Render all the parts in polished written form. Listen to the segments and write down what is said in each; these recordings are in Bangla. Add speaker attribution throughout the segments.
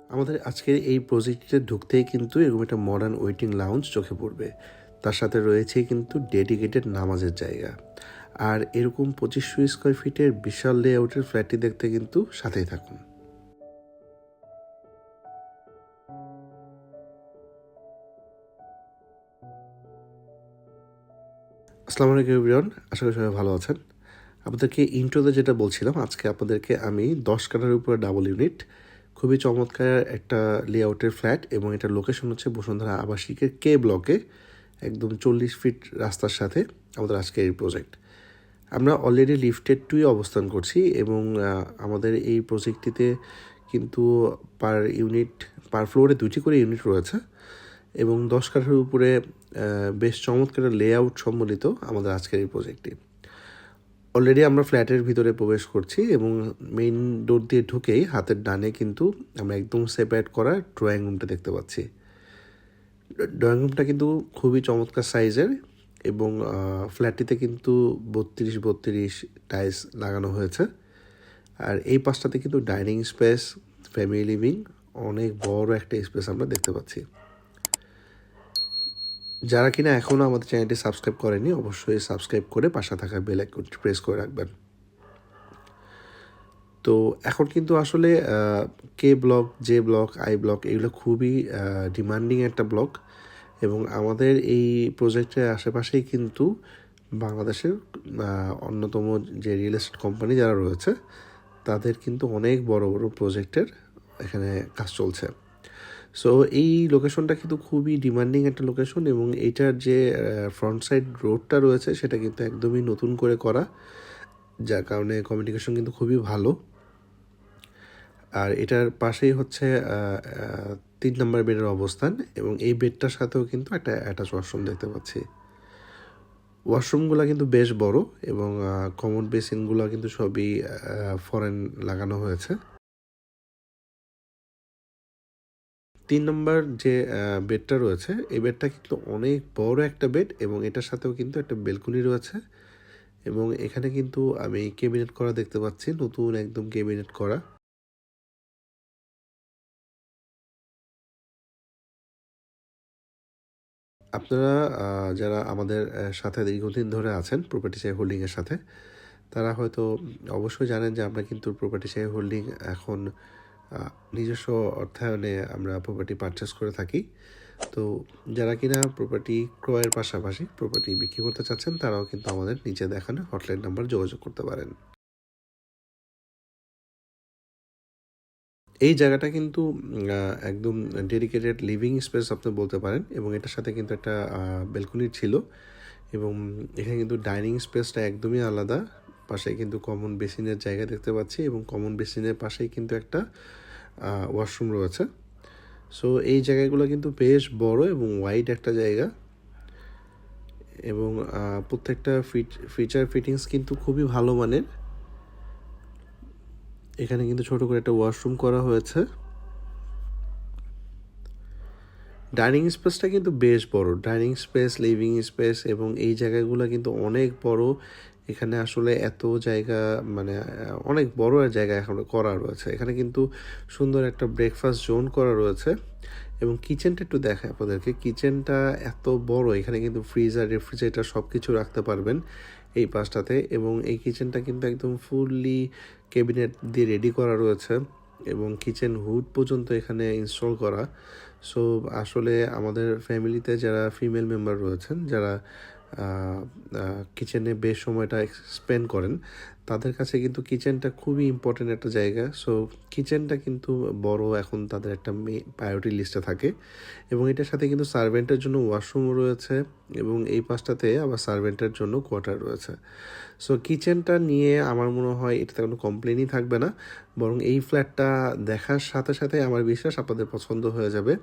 Speaker 1: আমাদের আজকের এই প্রজেক্টে ঢুকতেই কিন্তু এরকম একটা মডার্ন ওয়েটিং লাউঞ্জ চোখে পড়বে। তার সাথে রয়েছে কিন্তু ডেডিকেটেড নামাজের জায়গা। আর এরকম 2500 স্কোয়ার ফিটের বিশাল লেআউটের ফ্ল্যাটটি দেখতে কিন্তু সাথেই থাকুন। আসসালামু আলাইকুম এভরিওয়ান, আশা করি সবাই ভালো আছেন। আপনাদেরকে ইন্ট্রোতে যেটা বলছিলাম, আজকে আপনাদেরকে আমি 10 কাঠার উপরে ডাবল ইউনিট খুবই চমৎকার একটা লেআউটের ফ্ল্যাট, এবং এটার লোকেশন হচ্ছে বসুন্ধরা আবাসিকের কে ব্লকে, একদম 40 ফিট রাস্তার সাথে আমাদের আজকের এই প্রজেক্ট। আমরা অলরেডি লিফটেড 2 অবস্থান করছি, এবং আমাদের এই প্রজেক্টটিতে কিন্তু পার ফ্লোরে 2টি করে ইউনিট রয়েছে, এবং 10 কাঠার উপরে বেশ চমৎকার লেআউট সম্বলিত আমাদের আজকের এই প্রজেক্টটি। অলরেডি আমরা ফ্ল্যাটের ভিতরে প্রবেশ করছি, এবং মেইন ডোর দিয়ে ঢুকেই হাতের ডানে কিন্তু আমরা একদম সেপারেট করা ড্রয়িং রুমটা দেখতে পাচ্ছি। ড্রয়িং রুমটা কিন্তু খুবই চমৎকার সাইজের, এবং ফ্ল্যাটটিতে কিন্তু 32 টাইলস লাগানো হয়েছে। আর এই পাশটাতে কিন্তু ডাইনিং স্পেস, ফ্যামিলি লিভিং, অনেক বড় একটা স্পেস আমরা দেখতে পাচ্ছি। যারা কিনা এখনও আমাদের চ্যানেলটি সাবস্ক্রাইব করেনি, অবশ্যই সাবস্ক্রাইব করে পাশে থাকা বেল আইকনটি প্রেস করে রাখবেন। তো এখন কিন্তু আসলে K block, J block, I block এগুলো খুবই ডিমান্ডিং একটা ব্লক, এবং আমাদের এই প্রজেক্টের আশেপাশেই কিন্তু বাংলাদেশের অন্যতম যে রিয়েল এস্টেট কোম্পানি যারা রয়েছে তাদের কিন্তু অনেক বড় বড় প্রজেক্টের এখানে কাজ চলছে। সো এই লোকেশনটা কিন্তু খুবই ডিমান্ডিং একটা লোকেশন, এবং এইটার যে ফ্রন্ট সাইড রোডটা রয়েছে সেটা কিন্তু একদমই নতুন করে করা, যার কারণে কমিউনিকেশন কিন্তু খুবই ভালো। আর এটার পাশেই হচ্ছে 3 নম্বর বেডের অবস্থান, এবং এই বেডটার সাথেও কিন্তু একটা অ্যাটাচ ওয়াশরুম দেখতে পাচ্ছি। ওয়াশরুমগুলো কিন্তু বেশ বড়, এবং কমন বেসিনগুলো কিন্তু সবই ফরেন লাগানো হয়েছে। 3 নম্বর যে বেডটা রয়েছে, এই বেডটা কিন্তু অনেক বড় একটা বেড, এবং এটার সাথেও কিন্তু একটা বেলকনি রয়েছে, এবং এখানে কিন্তু আমি ক্যাবিনেট করা দেখতে পাচ্ছি, নতুন একদম ক্যাবিনেট করা। আপনারা যারা আমাদের সাথে দীর্ঘদিন ধরে আছেন প্রপার্টি শেয়ার হোল্ডিংয়ের সাথে, তারা হয়তো অবশ্যই জানেন যে আমরা কিন্তু প্রপার্টি শেয়ার হোল্ডিং এখন নিজস্ব অর্থায়নে আমরা প্রপার্টি পারচেস করে থাকি। তো যারা কিনা প্রপার্টি ক্রয়ের পাশাপাশি প্রপার্টি বিক্রি করতে চাচ্ছেন, তারাও কিন্তু আমাদের নিচে দেখানো হটলাইন নাম্বার যোগাযোগ করতে পারেন। এই জায়গাটা কিন্তু একদম ডেডিকেটেড লিভিং স্পেস আপনি বলতে পারেন, এবং এটার সাথে কিন্তু একটা বেলকনি ছিল, এবং এখানে কিন্তু ডাইনিং স্পেসটা একদমই আলাদা। পাশে কিন্তু কমন বেসিনের জায়গা দেখতে পাচ্ছি, এবং কমন বেসিনের পাশেই কিন্তু একটা ওয়াশরুম রয়েছে। সো এই জায়গাগুলো কিন্তু বেশ বড় এবং ওয়াইড একটা জায়গা, এবং প্রত্যেকটা ফিচার ফিটিংস কিন্তু খুবই ভালো মানের। এখানে কিন্তু ছোট করে একটা ওয়াশরুম করা হয়েছে। ডাইনিং স্পেসটা কিন্তু বেশ বড়, ডাইনিং স্পেস, লিভিং স্পেস, এবং এই জায়গাগুলো কিন্তু অনেক বড়। এখানে আসলে এত জায়গা, মানে অনেক বড় জায়গা এখন করা রয়েছে। এখানে কিন্তু সুন্দর একটা ব্রেকফাস্ট জোন করা রয়েছে, এবং কিচেনটা একটু দেখায় আপনাদেরকে। কিচেনটা এত বড়, এখানে কিন্তু ফ্রিজার, রেফ্রিজারেটর সব কিছু রাখতে পারবেন এই পাশটাতে, এবং এই কিচেনটা কিন্তু একদম ফুললি ক্যাবিনেট দিয়ে রেডি করা রয়েছে, এবং কিচেন হুড পর্যন্ত এখানে ইনস্টল করা। সো আসলে আমাদের ফ্যামিলিতে যারা ফিমেল মেম্বার রয়েছেন, যারা কিচেনে বেশ সময়টা স্পেন্ড করেন, তাদের কাছে কিন্তু কিচেনটা খুবই ইম্পর্টেন্ট একটা জায়গা। সো কিচেনটা কিন্তু বড় এখন তাদের একটা প্রায়োরিটি লিস্টে থাকে, এবং এটার সাথে কিন্তু সার্ভেন্টের জন্য ওয়াশরুমও রয়েছে, এবং এই পাশটাতে আবার সার্ভেন্টের জন্য কোয়ার্টার রয়েছে। সো কিচেনটা নিয়ে আমার মনে হয় এটাতে কোনো কমপ্লেনই থাকবে না, বরং এই ফ্ল্যাটটা দেখার সাথে সাথে আমার বিশ্বাস আপনাদের পছন্দ হয়ে যাবে,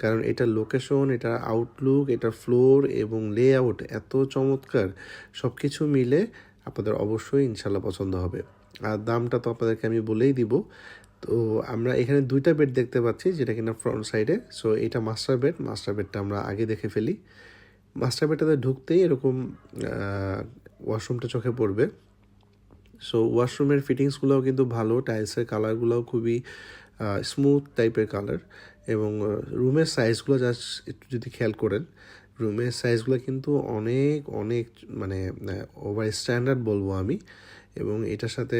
Speaker 1: কারণ এটার লোকেশন, এটার আউটলুক, এটার ফ্লোর এবং লেআউট এত চমৎকার, সব কিছু মিলে আপনাদের অবশ্যই ইনশাল্লাহ পছন্দ হবে। আর দামটা তো আপনাদেরকে আমি বলেই দিব। তো আমরা এখানে 2টা বেড দেখতে পাচ্ছি, যেটা কিনা ফ্রন্ট সাইডে। সো এটা মাস্টার বেডটা আমরা আগে দেখে ফেলি। মাস্টার বেডটাতে ঢুকতেই এরকম ওয়াশরুমটা চোখে পড়বে। সো ওয়াশরুমের ফিটিংসগুলোও কিন্তু ভালো, টাইলসের কালারগুলোও খুবই স্মুথ টাইপের কালার, এবং রুমের সাইজগুলো জাস্ট একটু যদি খেয়াল করেন, রুমের সাইজগুলো কিন্তু অনেক অনেক মানে ওভার স্ট্যান্ডার্ড বলবো আমি। এবং এটার সাথে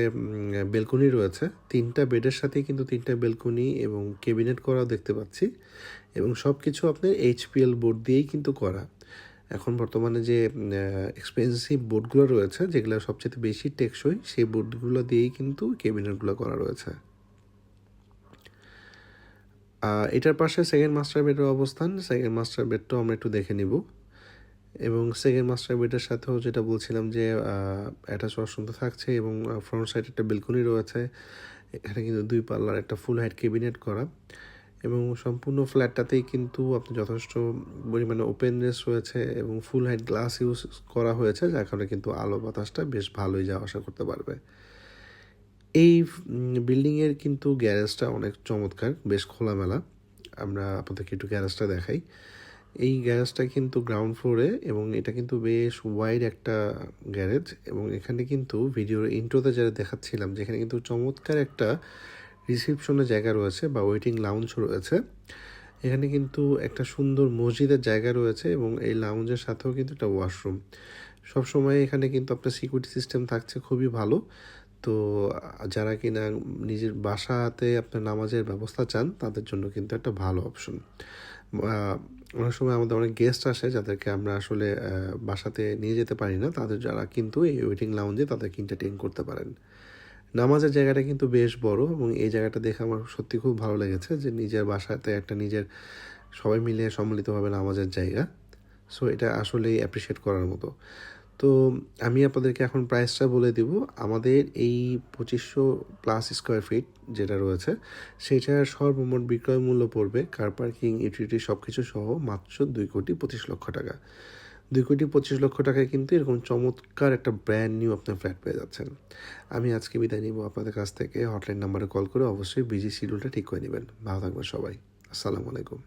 Speaker 1: বেলকনি রয়েছে, 3টা বেডের সাথেই কিন্তু 3টা বেলকনি এবং ক্যাবিনেট করাও দেখতে পাচ্ছি, এবং সব কিছু আপনার এইচপিএল বোর্ড দিয়েই কিন্তু করা। এখন বর্তমানে যে এক্সপেন্সিভ বোর্ডগুলো রয়েছে, যেগুলো সবচেয়ে বেশি টেকসই, সেই বোর্ডগুলো দিয়েই কিন্তু ক্যাবিনেটগুলো করা রয়েছে। এটার পাশে সেকেন্ড মাস্টার বেডের অবস্থান। সেকেন্ড মাস্টার বেডটাও আমরা একটু দেখে নিব। এবং সেকেন্ড মাস্টার বেডের সাথেও যেটা বলছিলাম যে অ্যাটাচ ওয়াশরুম তো থাকছে, এবং ফ্রন্ট সাইডে একটা বেলকনি রয়েছে। এখানে কিন্তু 2 পাল্লার একটা ফুল হাইট ক্যাবিনেট করা, এবং সম্পূর্ণ ফ্ল্যাটটাতেই কিন্তু আপনি যথেষ্ট পরিমাণে ওপেননেস রয়েছে, এবং ফুল হাইট গ্লাস ইউজ করা হয়েছে, যার কারণে কিন্তু আলো বাতাসটা বেশ ভালোই যাওয়া আসা করতে পারবে। এই বিল্ডিংয়ের কিন্তু গ্যারেজটা অনেক চমৎকার, বেশ খোলামেলা। আমরা আপনাদেরকে একটু গ্যারেজটা দেখাই। এই গ্যারেজটা কিন্তু গ্রাউন্ড ফ্লোরে, এবং এটা কিন্তু বেশ ওয়াইড একটা গ্যারেজ। এবং এখানে কিন্তু ভিডিওর ইন্ট্রোতে যারা দেখাচ্ছিলাম, যেখানে কিন্তু চমৎকার একটা রিসেপশনের জায়গা রয়েছে বা ওয়েটিং লাউঞ্জ রয়েছে। এখানে কিন্তু একটা সুন্দর মসজিদের জায়গা রয়েছে, এবং এই লাউঞ্জের সাথেও কিন্তু একটা ওয়াশরুম। সবসময় এখানে কিন্তু আপনার সিকিউরিটি সিস্টেম থাকছে খুবই ভালো। তো যারা কিনা নিজের বাসাতে আপনার নামাজের ব্যবস্থা চান, তাদের জন্য কিন্তু একটা ভালো অপশন। অনেক সময় আমাদের অনেক গেস্ট আসে, যাদেরকে আমরা আসলে বাসাতে নিয়ে যেতে পারি না, তাদের যারা কিন্তু এই ওয়েটিং লাউঞ্জে তাদেরকে এন্টারটেইন করতে পারেন। নামাজের জায়গাটা কিন্তু বেশ বড়, এবং এই জায়গাটা দেখে আমার সত্যি খুব ভালো লেগেছে যে নিজের বাসাতে একটা নিজের সবাই মিলে সম্মিলিতভাবে নামাজের জায়গা। সো এটা আসলেই অ্যাপ্রিসিয়েট করার মতো। তো আমি আপনাদেরকে এখন প্রাইসটা বলে দিব। আমাদের এই 2500+ স্কোয়ার ফিট যেটা রয়েছে, সেটার সর্বমোট বিক্রয় মূল্য পড়বে কার পার্কিং, ইউটিলিটি সব কিছু সহ মাত্র 2,25,00,000 টাকা। 2,25,00,000 টাকায় কিন্তু এরকম চমৎকার একটা ব্র্যান্ড নিউ আপনার ফ্ল্যাট পেয়ে যাচ্ছেন। আমি আজকে বিদায় নিব আপনাদের কাছ থেকে। হটলাইন নাম্বারে কল করে অবশ্যই বিজি শিডিউলটা ঠিক করে নেবেন। ভালো থাকবেন সবাই। আসসালামু আলাইকুম।